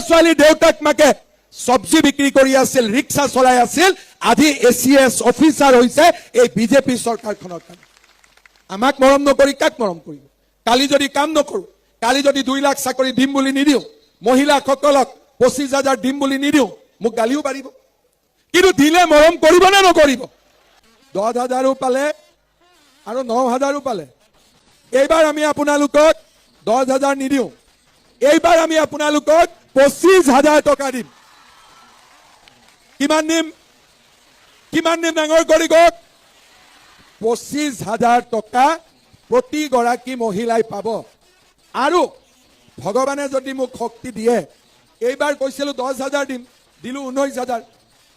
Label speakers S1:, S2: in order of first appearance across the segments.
S1: ছোৱালী দেউতাক মাকে চব্জি বিক্ৰী কৰি আছিল, ৰিক্সা চলাই আছিল, আজি ACS অফিচাৰ হৈছে এই বিজেপি চৰকাৰখনৰ কাৰণে। আমাক মৰম নকৰি কাক মৰম কৰিব? কালি যদি কাম নকৰো, কালি যদি 2 লাখ চাকৰি দিম বুলি নিদিওঁ, মহিলাসকলক 25,000 দিম বুলি নিদিওঁ, মোক গালিও পাৰিব। কিন্তু দিলে মৰম কৰিব নে নকৰিব? 10,000ও পালে আৰু 9,000ও পালে। এইবাৰ আমি আপোনালোকক 10,000 নিদিওঁ, এইবাৰ আমি আপোনালোকক 25,000 টকা দিম। কিমান দিম? কিমান দিম ডাঙৰ কৰি কওক? 25,000 টকা প্ৰতিগৰাকী মহিলাই পাব। আৰু ভগৱানে যদি মোক শক্তি দিয়ে, এইবাৰ কৈছিলো 10,000 দিম, দিলো 19,000,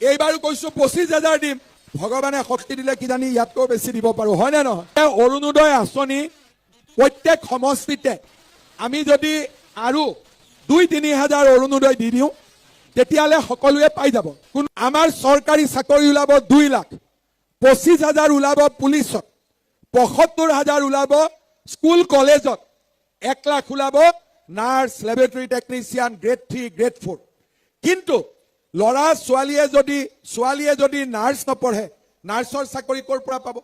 S1: এইবাৰো কৈছো 25,000 দিম। ভগৱানে শক্তি দিলে কিজানি ইয়াতকৈ বেছি দিব পাৰো, হয় নে নহয়? অৰুণোদয় আঁচনি প্ৰত্যেক সমষ্টিতে আমি যদি আৰু 2-3 হাজাৰ অৰুণোদয় দি দিওঁ, তেতিয়াহ'লে সকলোৱে পাই যাব। আমাৰ চৰকাৰী চাকৰি ওলাব 2 লাখ, 25,000 ওলাব পুলিচত, 75,000 ওলাব স্কুল কলেজত, 1 লাখ ওলাব nurse, laboratory technician, grade 3, grade 4। কিন্তু ল'ৰা ছোৱালীয়ে যদি নাৰ্ছ নপঢ়ে, নাৰ্ছৰ চাকৰি ক'ৰ পৰা পাব?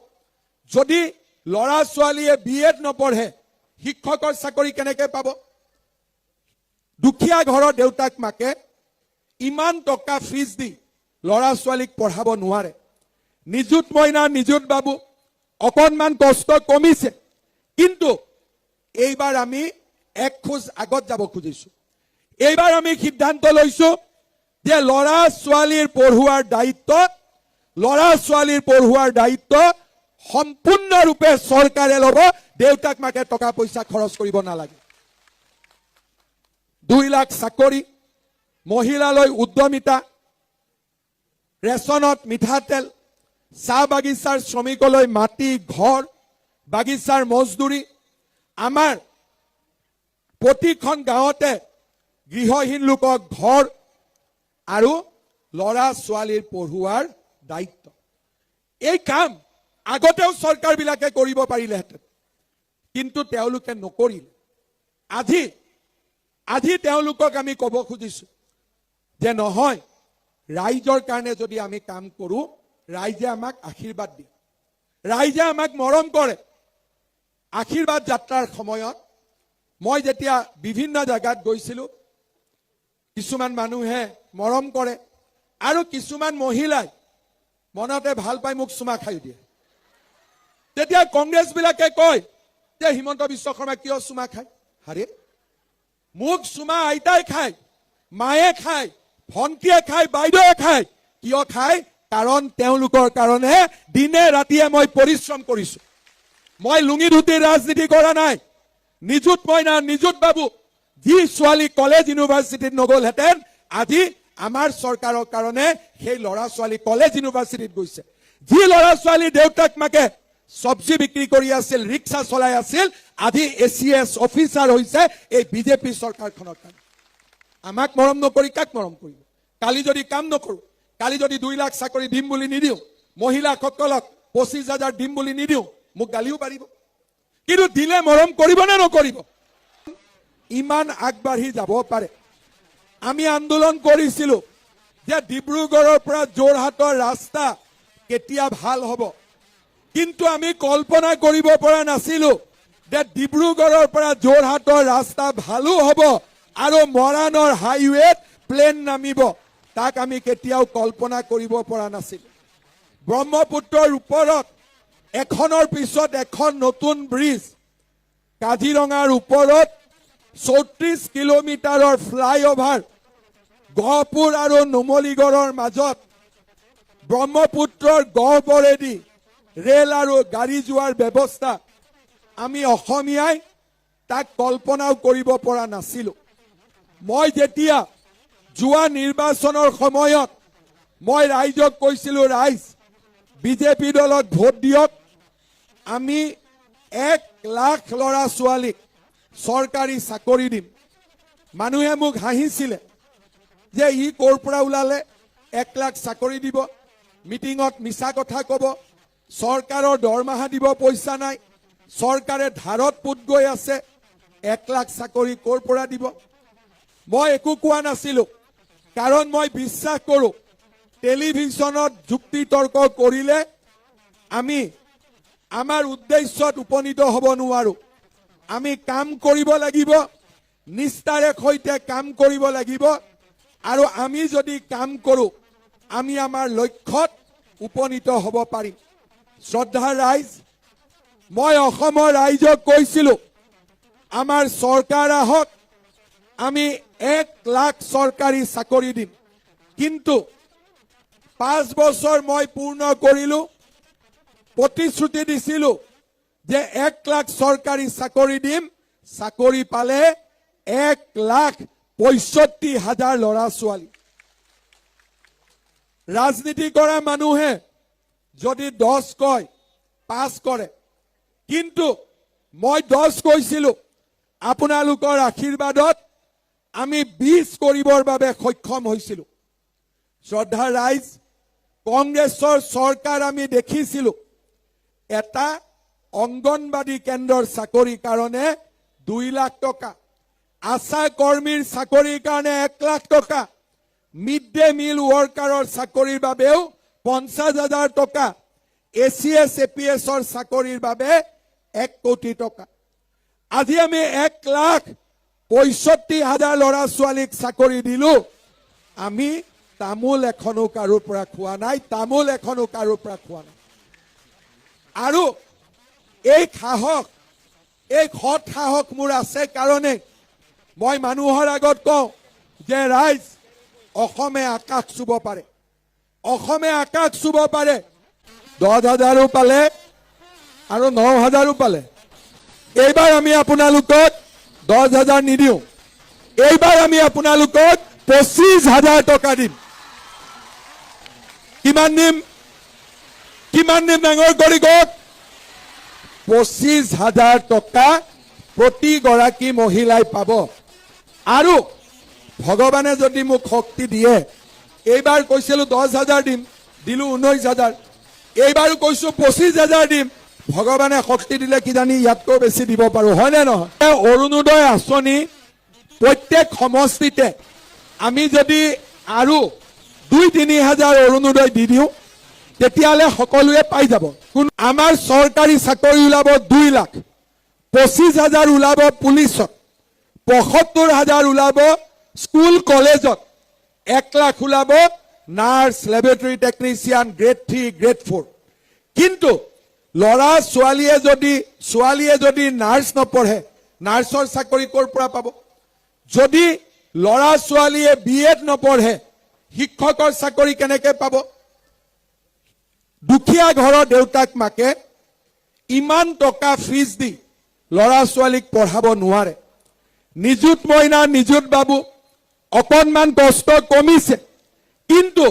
S1: যদি ল'ৰা ছোৱালীয়ে BEd নপঢ়ে, শিক্ষকৰ চাকৰি কেনেকৈ পাব? দুখীয়া ঘৰৰ দেউতাক মাকে ইমান টকা ফিজ দি ল'ৰা ছোৱালীক পঢ়াব নোৱাৰে। নিযুত মইনা, নিযুত বাবু অকণমান কষ্ট কমিছে, কিন্তু এইবাৰ আমি 1 খোজ আগত যাব খুজিছো। এইবাৰ আমি সিদ্ধান্ত লৈছো যে ল'ৰা ছোৱালীৰ পঢ়ুৱাৰ দায়িত্ব সম্পূৰ্ণৰূপে চৰকাৰে ল'ব। দেউতাক মাকে টকা পইচা খৰচ কৰিব নালাগে। 2 লাখ চাকৰি, মহিলালৈ উদ্যমিতা, ৰেচনত মিঠাতেল, চাহ বাগিচাৰ শ্ৰমিকলৈ মাটি, ঘৰ, বাগিচাৰ মজদুৰি, আমাৰ প্ৰতিখন গাঁৱতে গৃহহীন লোকক ঘৰ আৰু ল'ৰা ছোৱালীৰ পঢ়ুৱাৰ দায়িত্ব। এই কাম আগতেও চৰকাৰবিলাকে কৰিব পাৰিলেহেঁতেন, কিন্তু তেওঁলোকে নকৰিলে। আজি তেওঁলোকক আমি ক'ব খুজিছো যে নহয়, ৰাইজৰ কাৰণে যদি আমি কাম কৰো, ৰাইজে আমাক আশীৰ্বাদ দিয়ে, ৰাইজে আমাক মৰম কৰে। আশীৰ্বাদ যাত্ৰাৰ সময়ত মই যেতিয়া বিভিন্ন জাগাত গৈছিলো, কিছুমান মানুহে মৰম কৰে আৰু কিছুমান মহিলাই মনতে ভাল পাই মোক চুমা খাই দিয়ে। তেতিয়া কংগ্ৰেছ বিলাকে কয় যে হিমন্ত বিশ্ব শৰ্মা কিয় চুমা খায়? আৰে মোক চুমা আইতাই খায়, মায়ে খায়, ভণ্টিয়ে খায়, বাইদেৱে খায়। কিয় খায়? কাৰণ তেওঁলোকৰ কাৰণে দিনে ৰাতিয়ে মই পৰিশ্ৰম কৰিছো। মই লুঙি ধুতিৰ ৰাজনীতি কৰা নাই। নিযুত মইনা, নিযুত বাবু যি ছোৱালী কলেজ ইউনিভাৰ্চিটিত নগ'লহেঁতেন, আজি আমাৰ চৰকাৰৰ কাৰণে সেই ল'ৰা ছোৱালী কলেজ ইউনিভাৰ্চিটিত গৈছে। যি ল'ৰা ছোৱালী দেউতাক মাকে চব্জি বিক্ৰী কৰি আছিল, ৰিক্সা চলাই আছিল, আজি ACS অফিচাৰ হৈছে এই বিজেপি চৰকাৰখনৰ কাৰণে। আমাক মৰম নকৰি কাক মৰম কৰিব? কালি যদি কাম নকৰো, কালি যদি 2 লাখ চাকৰি দিম বুলি নিদিওঁ, মহিলাসকলক 25,000 দিম বুলি নিদিওঁ, মোক গালিও পাৰিব। কিন্তু দিলে মৰম কৰিব নে নকৰিব? ইমান আগবাঢ়ি যাব পাৰে। আমি আন্দোলন কৰিছিলো যে ডিব্ৰুগড়ৰ পৰা যোৰহাটৰ ৰাস্তা কেতিয়া ভাল হ'ব, কিন্তু আমি কল্পনা কৰিব পৰা নাছিলো যে ডিব্ৰুগড়ৰ পৰা যোৰহাটৰ ৰাস্তা ভালো হ'ব আৰু মৰাণৰ হাইৱেত প্লেন নামিব। তাক আমি কেতিয়াও কল্পনা কৰিব পৰা নাছিলো। ব্ৰহ্মপুত্ৰৰ ওপৰত এখনৰ পিছত এখন নতুন ব্ৰিজ, কাজিৰঙাৰ ওপৰত 34 কিলোমিটাৰৰ ফ্লাইঅভাৰ, গহপুৰ আৰু নুমলীগড়ৰ মাজত ব্ৰহ্মপুত্ৰৰ গহ্বৰেদি ৰেল আৰু গাড়ী যোৱাৰ ব্যৱস্থা আমি অসমীয়াই তাক কল্পনাও কৰিব পৰা নাছিলো। মই যেতিয়া যোৱা নিৰ্বাচনৰ সময়ত মই ৰাইজক কৈছিলো, ৰাইজ বিজেপি দলক ভোট দিয়ক, আমি 1 লাখ ল'ৰা ছোৱালীক চৰকাৰী চাকৰি দিম। মানুহে মোক হাঁহিছিলে যে ই ক'ৰ পৰা ওলালে, 1 লাখ চাকৰি দিব, মিটিঙত মিছা কথা ক'ব, চৰকাৰৰ দৰমহা দিব পইচা নাই, চৰকাৰে ধাৰত পোত গৈ আছে, 1 লাখ চাকৰি ক'ৰ পৰা দিব? মই একো কোৱা নাছিলো, কাৰণ মই বিশ্বাস কৰোঁ টেলিভিশ্যনত যুক্তি তৰ্ক কৰিলে আমি আমাৰ উদ্দেশ্যত উপনীত হ'ব নোৱাৰো। আমি কাম কৰিব লাগিব, নিষ্ঠাৰে সৈতে কাম কৰিব লাগিব, আৰু আমি যদি কাম কৰোঁ আমি আমাৰ লক্ষ্যত উপনীত হ'ব পাৰিম। শ্ৰদ্ধাৰ ৰাইজ, মই অসমৰ ৰাইজক কৈছিলোঁ আমাৰ চৰকাৰ আহক, আমি 1 লাখ চৰকাৰী চাকৰি দিম। কিন্তু 5 বছৰ মই পূৰ্ণ কৰিলোঁ, প্ৰতিশ্ৰুতি দিছিলোঁ যে 1 লাখ চৰকাৰী চাকৰি দিম, চাকৰি পালে 1,65,000 ল'ৰা ছোৱালী। ৰাজনীতি কৰা মানুহে যদি 10 কয় 5 কৰে, কিন্তু মই 10 কৈছিলোঁ, আপোনালোকৰ আশীৰ্বাদত আমি 20 কৰিবৰ বাবে সক্ষম হৈছিলোঁ। শ্ৰদ্ধাৰ ৰাইজ, কংগ্ৰেছৰ চৰকাৰ আমি দেখিছিলোঁ এটা অংগনবাদী কেন্দ্ৰৰ চাকৰিৰ কাৰণে 2 লাখ টকা, আশা কৰ্মীৰ চাকৰিৰ কাৰণে 1 লাখ টকা, মিড ডে মিল ৱৰ্কাৰৰ চাকৰিৰ বাবেও 50,000 টকা, ACS APSৰ চাকৰিৰ বাবে 1 কোটি টকা। আজি আমি 1,65,000 ল'ৰা ছোৱালীক চাকৰি দিলো। আমি তামোল এখনো কাৰোৰ পৰা খোৱা নাই, তামোল এখনো কাৰোৰ পৰা খোৱা নাই। আৰু এই সাহস, এই সৎ সাহস মোৰ আছে কাৰণে মই মানুহৰ আগত কওঁ যে ৰাইজ, অসমে আকাশ চুব পাৰে, অসমে আকাশ চুব পাৰে। 10,000ও পালে আৰু 9,000ও পালে। এইবাৰ আমি আপোনালোকক 10,000 নিদিওঁ, এইবাৰ আমি আপোনালোকক 25,000 টকা দিম। কিমান দিম? কিমান দিম ডাঙৰ কৰি কওক? 25,000 টকা প্ৰতিগৰাকী মহিলাই পাব। আৰু ভগৱানে যদি মোক শক্তি দিয়ে, এইবাৰ কৈছিলোঁ 10,000 দিম, দিলো 19,000, এইবাৰো কৈছোঁ 25,000 দিম। ভগৱানে শক্তি দিলে কিজানি ইয়াতকৈ বেছি দিব পাৰোঁ, হয়নে নহয়? অৰুণোদয় আঁচনি প্ৰত্যেক সমষ্টিতে আমি যদি আৰু 2-3 হাজাৰ অৰুণোদয় দি দিওঁ, তেতিয়াহ'লে সকলোৱে পাই যাব। আমাৰ চৰকাৰী চাকৰি ওলাব 2 লাখ, 25,000 ওলাব পুলিচত, 75,000 ওলাব স্কুল কলেজত, 1 লাখ ওলাব nurse, laboratory technician, grade 3, grade 4। কিন্তু ল'ৰা ছোৱালীয়ে যদি নাৰ্ছ নপঢ়ে, নাৰ্ছৰ চাকৰি ক'ৰ পৰা পাব? যদি ল'ৰা ছোৱালীয়ে BEd নপঢ়ে, শিক্ষকৰ চাকৰি কেনেকৈ পাব? দুখীয়া ঘৰৰ দেউতাক মাকে ইমান টকা ফিজ দি ল'ৰা ছোৱালীক পঢ়াব নোৱাৰে। নিযুত মইনা, নিযুত বাবু অকণমান কষ্ট কমিছে, কিন্তু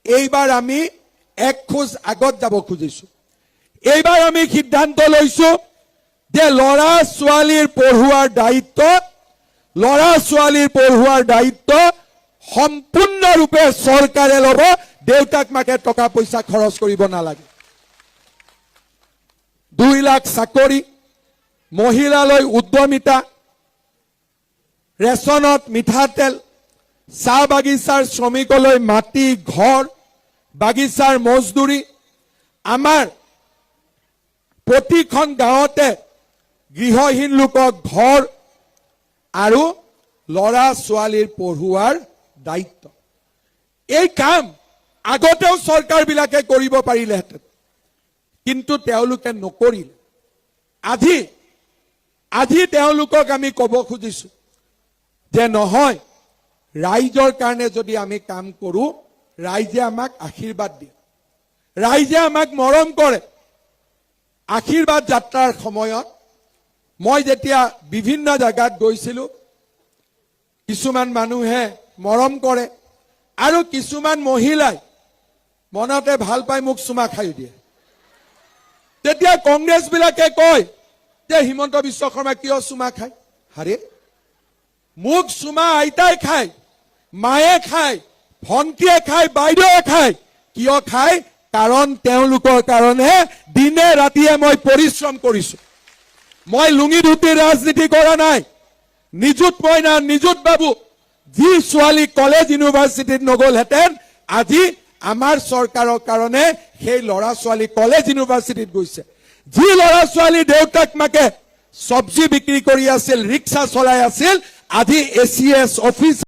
S1: এইবাৰ আমি 1 খোজ আগত যাব খুজিছোঁ। এইবাৰ আমি সিদ্ধান্ত লৈছোঁ যে ল'ৰা ছোৱালীৰ পঢ়ুৱাৰ দায়িত্ব সম্পূৰ্ণৰূপে চৰকাৰে ল'ব। দেউতাক মাকে টকা পইচা খৰচ কৰিব নালাগে। 2 লাখ চাকৰি, মহিলালৈ উদ্যমিতা, ৰেচনত মিঠাতেল, চাহ বাগিচাৰ শ্ৰমিকলৈ মাটি, ঘৰ, বাগিচাৰ মজদুৰি, আমাৰ প্ৰতিখন গাঁৱতে গৃহহীন লোকক ঘৰ আৰু ল'ৰা ছোৱালীৰ পঢ়ুৱাৰ দায়িত্ব। এই কাম আগতেও চৰকাৰবিলাকে কৰিব পাৰিলেহেঁতেন, কিন্তু তেওঁলোকে নকৰিলে। আজি তেওঁলোকক আমি ক'ব খুজিছোঁ যে নহয়, ৰাইজৰ কাৰণে যদি আমি কাম কৰোঁ, ৰাইজে আমাক আশীৰ্বাদ দিয়ে, ৰাইজে আমাক মৰম কৰে। আশীৰ্বাদ যাত্ৰাৰ সময়ত মই যেতিয়া বিভিন্ন জাগাত গৈছিলোঁ, কিছুমান মানুহে মৰম কৰে আৰু কিছুমান মহিলাই মনতে ভাল পাই মোক চুমা খাই দিয়ে। তেতিয়া কংগ্ৰেছবিলাকে কয় যে হিমন্ত বিশ্ব শৰ্মা কিয় চুমা খায়? হাৰে, মোক চুমা আইতাই খায়, মায়ে খায়, ভণ্টিয়ে খায়, বাইদেৱে খায়। কিয় খায়? কাৰণ তেওঁলোকৰ কাৰণে দিনে ৰাতিয়ে মই পৰিশ্ৰম কৰিছোঁ। মই লুঙি ধুতি ৰাজনীতি কৰা নাই। নিযুত মইনা, নিযুত বাবু যি ছোৱালী কলেজ ইউনিভাৰ্চিটিত নগলহেঁতেন আজি আমাৰ চৰকাৰৰ কাৰণে সেই ল'ৰা ছোৱালী কলেজ ইউনিভাৰ্চিটিত গৈছে। যি ল'ৰা ছোৱালী দেউতাক মাকে চব্জি বিক্ৰী কৰি আছিল, ৰিক্সা চলাই আছিল, আজি ACS অফিচ